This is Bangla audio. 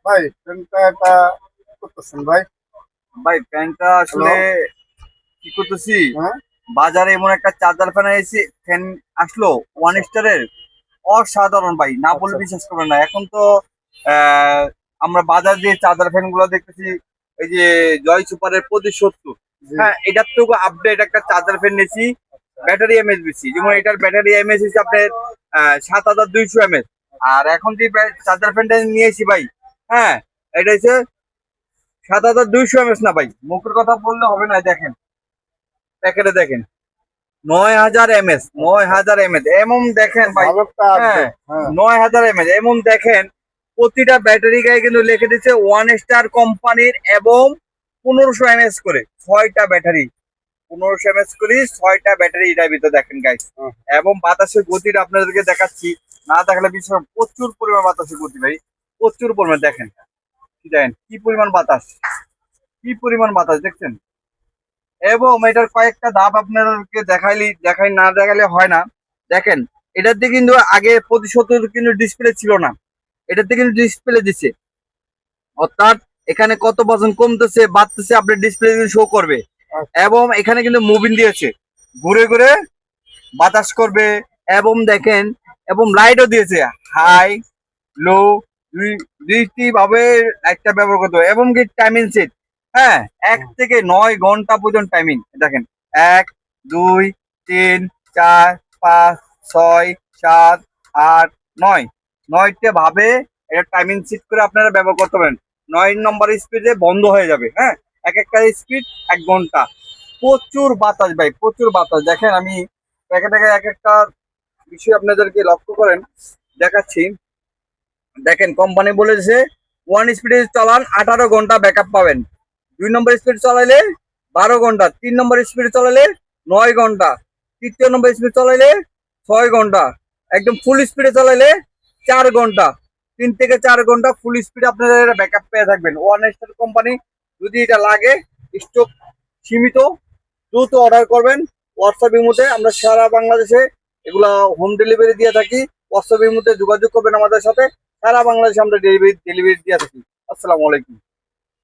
ভাই ফ্যানটা এটা করতেছেন ভাই? ভাই ফ্যানটা আসলে কি করতেছি, হ্যাঁ বাজারে এমন একটা চার্জার ফ্যান আসলো ওয়ান আচ্ছা স্টারের, অসাধারণ ভাই, না বলে আচ্ছা বিশ্বাস করবেন না। এখন তো আহ, আমরা বাজার যে চার্জার ফ্যান গুলো দেখতেছি, এই যে জয় সুপারের 2570, জি হ্যাঁ এটার তো আপডেট একটা চার্জার ফ্যান নিয়েছি, ব্যাটারি এমএচ বেশি, যেমন এটার ব্যাটারি এমএচ হচ্ছে আপনার 7200 mAh। আর এখন যে চার্জার ফ্যানটা নিয়েছি ভাই, হ্যাঁ এটা হচ্ছে 7200 mAh। না ভাই, মুখের কথা বললে হবে না, দেখেন প্যাকেটে দেখেন 9000 mAh, আচ্ছা 9000 mAh এমন দেখেন ভাই। ভালো একটা হ্যাঁ, আপডেট হ্যাঁ 9000 mAh এমন দেখেন। প্রতিটা ব্যাটারি গায়ে কিন্তু লিখে দিচ্ছে ওয়ান স্টার কোম্পানির, এবং 1500 mAh করে 6টা ব্যাটারি, 1500 mAh করে 6টা ব্যাটারি এটার ভিতরে দেখেন গাইস। হ্যাঁ, এবং বাতাসের গতিটা আপনাদেরকে দেখাচ্ছি, না দেখালে বিষয়, প্রচুর পরিমাণ বাতাসের গতি ভাই, প্রচুর পরিমাণ দেখেন। কি দেখেন কি পরিমাণ বাতাস, কি পরিমাণ বাতাস দেখছেন। এবং এটার কয়েকটা ধাপ আপনাদেরকে দেখাই না দেখালে হয় না। দেখেন, এটাতে কিন্তু আগে 75 কিন্তু ডিসপ্লে ছিল না, এটাতে কিন্তু ডিসপ্লে দিচ্ছে, অর্থাৎ এখানে কত পার্সেন্ট কমতেছে বাড়তেছে আপনার ডিসপ্লে শো করবে। আচ্ছা এবং এখানে কিন্তু মুভিং দিয়েছে, ঘুরে ঘুরে বাতাস করবে। এবং দেখেন, এবং লাইটও দিয়েছে, হাই লো, দুই দুইটি ভাবে লাইটটা ব্যবহার করতে হবে। এবং কি টাইমিং সেট, হ্যাঁ 1 থেকে 9 ঘন্টা পর্যন্ত টাইমিং দেখেন। 1 2 3 4 5 6 7 8 9, 9টে ভাবে এটা টাইমিং সেট করে আপনারা ব্যবহার করতে পারেন। 9 নম্বর স্পিডে বন্ধ হয়ে যাবে, হ্যাঁ এক একটা স্পিড 1 ঘন্টা। প্রচুর বাতাস ভাই, প্রচুর বাতাস দেখেন। আমি প্যাকেটে এক একটা বিষয় আপনাদেরকে লক্ষ্য করেন দেখাচ্ছি। দেখেন, কোম্পানি বলেছে ওয়ান স্পিডে চালান 18 ঘন্টা ব্যাকআপ পাবেন, 2 নম্বর স্পিড চালাইলে 12 ঘন্টা, 3 নম্বর স্পিড চালাইলে 9 ঘন্টা, তৃতীয় নম্বর স্পিড চালাইলে 6 ঘন্টা, একদম ফুল স্পিডে চালাইলে 4 ঘন্টা। 3 থেকে 4 ঘন্টা ফুল স্পিডে আপনারা এটা ব্যাকআপ পেয়ে থাকবেন। ওয়ান স্টার কোম্পানি, যদি এটা লাগে, স্টক সীমিত, দ্রুত অর্ডার করবেন। হোয়াটসঅ্যাপ ইমোতে আমরা সারা বাংলাদেশে এগুলা হোম ডেলিভারি দিয়ে থাকি। হোয়াটসঅ্যাপ ইমোতে যোগাযোগ করবেন আমাদের সাথে, সারা বাংলাদেশে আমরা ডেলিভারি দিয়ে থাকি। আসসালামু আলাইকুম।